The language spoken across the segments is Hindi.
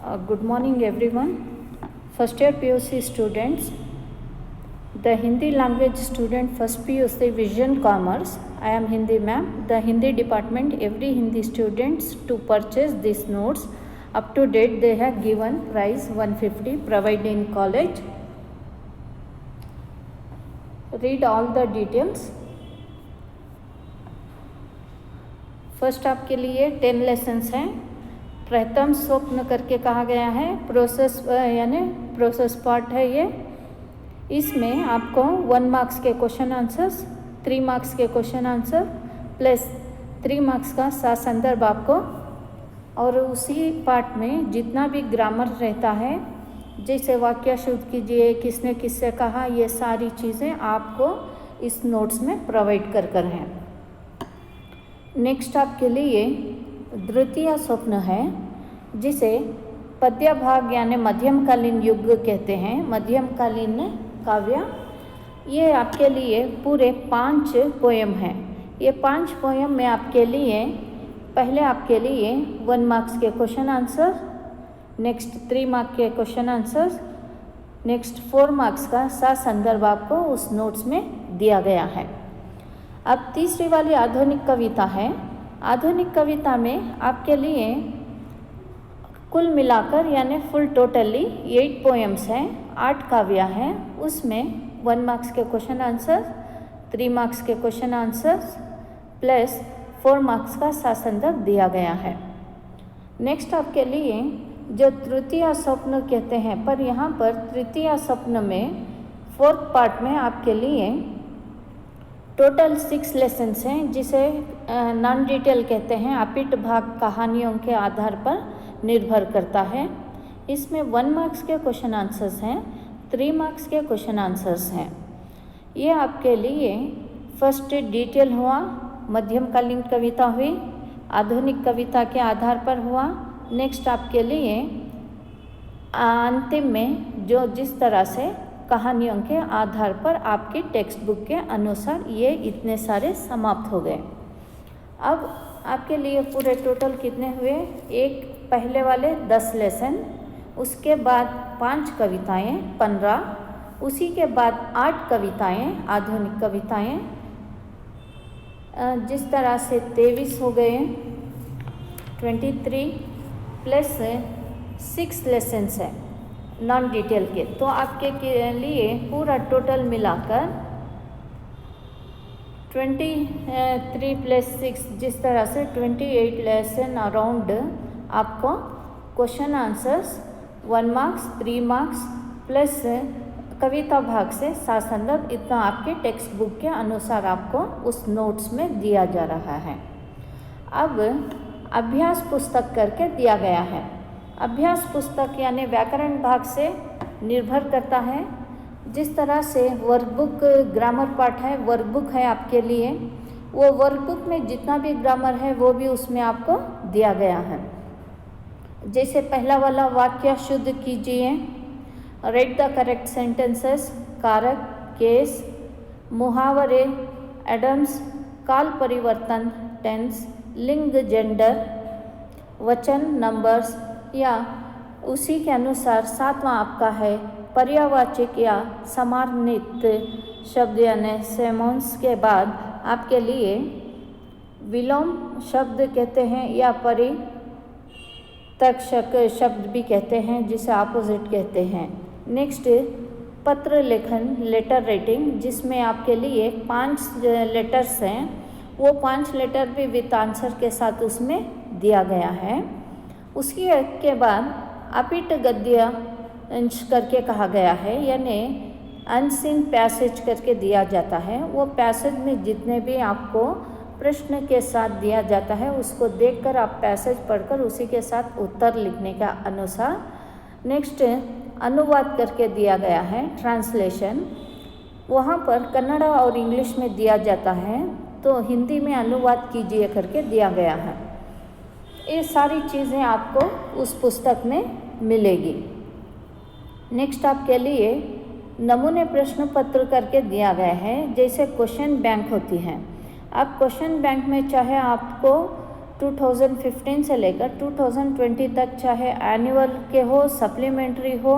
Good morning everyone. First year PUC students. The Hindi language student first PUC Vision Commerce. I am Hindi ma'am. The Hindi department every Hindi students to purchase these notes. Up to date they have given price 150 provided in college. Read all the details. First आपके लिए 10 लेसन्स हैं. प्रथम स्वप्न करके कहा गया है. प्रोसेस यानी प्रोसेस पार्ट है ये. इसमें आपको 1 मार्क्स के क्वेश्चन आंसर्स, 3 मार्क्स के क्वेश्चन आंसर प्लस 3 मार्क्स का संदर्भ आपको, और उसी पार्ट में जितना भी ग्रामर रहता है, जैसे वाक्य शुद्ध कीजिए, किसने किससे कहा, ये सारी चीज़ें आपको इस नोट्स में प्रोवाइड कर हैं. नेक्स्ट आपके लिए द्वितीय स्वप्न है, जिसे पद्य भाग यानी मध्यमकालीन युग कहते हैं, मध्यमकालीन काव्य. ये आपके लिए पूरे 5 पोएम हैं. ये 5 पोएम में आपके लिए पहले आपके लिए 1 मार्क्स के क्वेश्चन आंसर, नेक्स्ट 3 मार्क्स के क्वेश्चन आंसर, नेक्स्ट 4 मार्क्स का संदर्भ आपको उस नोट्स में दिया गया है. अब तीसरी वाली आधुनिक कविता है. आधुनिक कविता में आपके लिए कुल मिलाकर यानी फुल टोटली 8 पोएम्स हैं, 8 काव्य हैं. उसमें 1 मार्क्स के क्वेश्चन आंसर, 3 मार्क्स के क्वेश्चन आंसर प्लस 4 मार्क्स का संदर्भ दिया गया है. नेक्स्ट आपके लिए जो तृतीय स्वप्न कहते हैं, पर यहाँ पर तृतीय स्वप्न में 4th पार्ट में आपके लिए टोटल 6 लेसन्स हैं, जिसे नॉन डिटेल कहते हैं. अपिट भाग कहानियों के आधार पर निर्भर करता है. इसमें 1 मार्क्स के क्वेश्चन आंसर्स हैं, 3 मार्क्स के क्वेश्चन आंसर्स हैं. ये आपके लिए फर्स्ट डिटेल हुआ, मध्यमकालीन कविता हुई, आधुनिक कविता के आधार पर हुआ. नेक्स्ट आपके लिए अंतिम में जो जिस तरह से कहानियों के आधार पर आपकी टेक्स्ट बुक के अनुसार ये इतने सारे समाप्त हो गए. अब आपके लिए पूरे टोटल कितने हुए? एक पहले वाले 10 लेसन, उसके बाद 5 कविताएं 15, उसी के बाद 8 कविताएं आधुनिक कविताएं, जिस तरह से 23 हो गए, 23 प्लस 6 लेसन्स है नॉन डिटेल के. तो आपके लिए पूरा टोटल मिलाकर 23 प्लस 6, जिस तरह से 28 लेसन अराउंड आपको question answers 1 marks, 3 marks plus कविता भाग से संदर्भ, इतना आपके टेक्स्ट बुक के अनुसार आपको उस नोट्स में दिया जा रहा है. अब अभ्यास पुस्तक करके दिया गया है. अभ्यास पुस्तक यानी व्याकरण भाग से निर्भर करता है. जिस तरह से वर्कबुक ग्रामर पार्ट है, वर्कबुक है आपके लिए, वो वर्कबुक में जितना भी ग्रामर है वो भी उसमें आपको दिया गया है. जैसे पहला वाला वाक्य शुद्ध कीजिए, राइट द करेक्ट सेंटेंसेस, कारक, केस, मुहावरे, एडम्स, काल परिवर्तन, टेंस, लिंग, जेंडर, वचन, नंबर्स, या उसी के अनुसार 7वां आपका है पर्यावाचक या समार्नित शब्द यानी सेमोन्स के बाद आपके लिए विलोम शब्द कहते हैं या परितक्षक शब्द भी कहते हैं, जिसे अपोजिट कहते हैं. नेक्स्ट पत्र लेखन, लेटर राइटिंग, जिसमें आपके लिए 5 लेटर्स हैं, वो 5 लेटर भी विथ आंसर के साथ उसमें दिया गया है. उसकी के बाद अपिट गद्य अंश करके कहा गया है, यानी अनसीन पैसेज करके दिया जाता है. वो पैसेज में जितने भी आपको प्रश्न के साथ दिया जाता है, उसको देखकर आप पैसेज पढ़कर उसी के साथ उत्तर लिखने का अनुसार. नेक्स्ट अनुवाद करके दिया गया है, ट्रांसलेशन. वहाँ पर कन्नड़ा और इंग्लिश में दिया जाता है, तो हिंदी में अनुवाद कीजिए करके दिया गया है. ये सारी चीज़ें आपको उस पुस्तक में मिलेगी. नेक्स्ट आपके लिए नमूने प्रश्न पत्र करके दिया गया है, जैसे क्वेश्चन बैंक होती हैं. अब क्वेश्चन बैंक में चाहे आपको 2015 से लेकर 2020 तक, चाहे एनुअल के हो, सप्लीमेंट्री हो,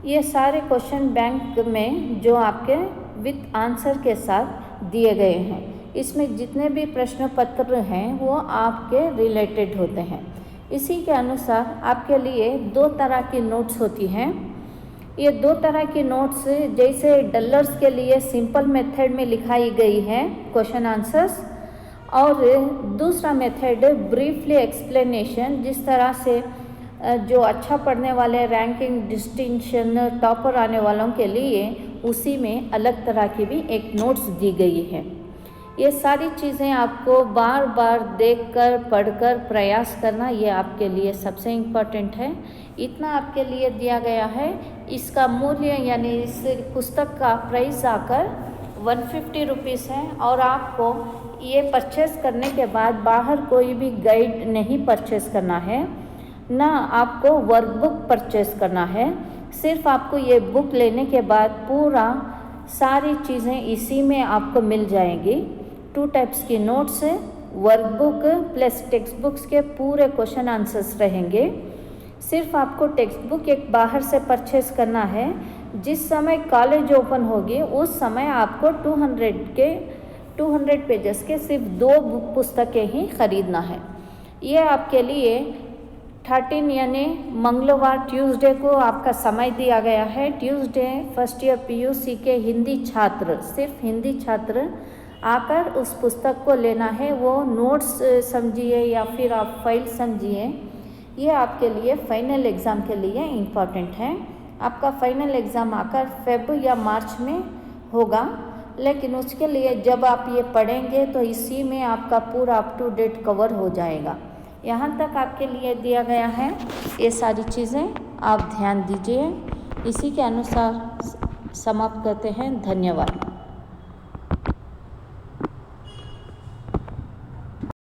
ये सारे क्वेश्चन बैंक में जो आपके विद आंसर के साथ दिए गए हैं, इसमें जितने भी प्रश्न पत्र हैं वो आपके रिलेटेड होते हैं। इसी के अनुसार आपके लिए 2 तरह की नोट्स होती हैं। ये 2 तरह की नोट्स, जैसे डलर्स के लिए सिंपल मेथड में लिखाई गई है क्वेश्चन आंसर्स, और दूसरा मेथड ब्रीफली एक्सप्लेनेशन, जिस तरह से जो अच्छा पढ़ने वाले, रैंकिंग, डिस्टिंक्शन, टॉपर आने वालों के लिए उसी में अलग तरह की भी एक नोट्स दी गई है। ये सारी चीज़ें आपको बार बार देखकर, पढ़कर प्रयास करना, ये आपके लिए सबसे इम्पॉर्टेंट है। इतना आपके लिए दिया गया है। इसका मूल्य यानी इस पुस्तक का प्राइस आकर 150 रुपीज़ है, और आपको ये परचेस करने के बाद बाहर कोई भी गाइड नहीं परचेस करना है, ना आपको वर्कबुक परचेस करना है। सिर्फ आपको ये बुक लेने के बाद पूरा सारी चीज़ें इसी में आपको मिल जाएंगी। 2 टाइप्स की notes, workbook plus text books के पूरे क्वेश्चन आंसर्स रहेंगे। सिर्फ आपको टेक्स्ट बुक एक बाहर से परचेस करना है। जिस समय कॉलेज ओपन होगी उस समय आपको 200 पेजेस के सिर्फ 2 पुस्तकें ही खरीदना है। ये आपके लिए 13 यानी मंगलवार, ट्यूसडे को आपका समय दिया गया है। ट्यूसडे फर्स्ट ईयर PUC के हिंदी छात्र, सिर्फ हिंदी छात्र आकर उस पुस्तक को लेना है। वो नोट्स समझिए या फिर आप फाइल समझिए, ये आपके लिए फाइनल एग्ज़ाम के लिए इम्पॉर्टेंट है। आपका फाइनल एग्ज़ाम आकर फेब या मार्च में होगा, लेकिन उसके लिए जब आप ये पढ़ेंगे तो इसी में आपका पूरा अप टू डेट कवर हो जाएगा। यहाँ तक आपके लिए दिया गया है। ये सारी चीज़ें आप ध्यान दीजिए। इसी के अनुसार समाप्त करते हैं। धन्यवाद।